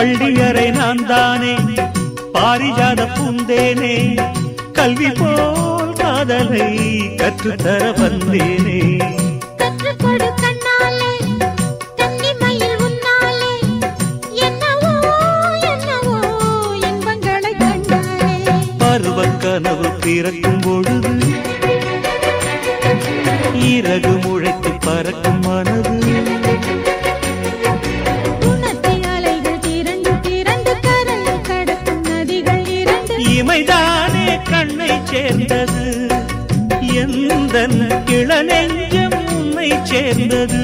பள்ளியறை நான் தானே பாரிஜாத பூந்தேனே கல்வி போல் காதலை கற்றுத்தர வந்தேனே கற்றுக்கொடு கண்ணாலே கன்னிமயில் உன்னாலே என்னவோ என்னவோ இன்பங்களை கண்டாலே பருவக் கனவு பிறக்கும் பொழுது இறகு முளைத்து பறக்கும் மனது இமைதானே கண்ணை சேர்ந்தது எந்த இளநெஞ்சம் உன்னை சேர்ந்தது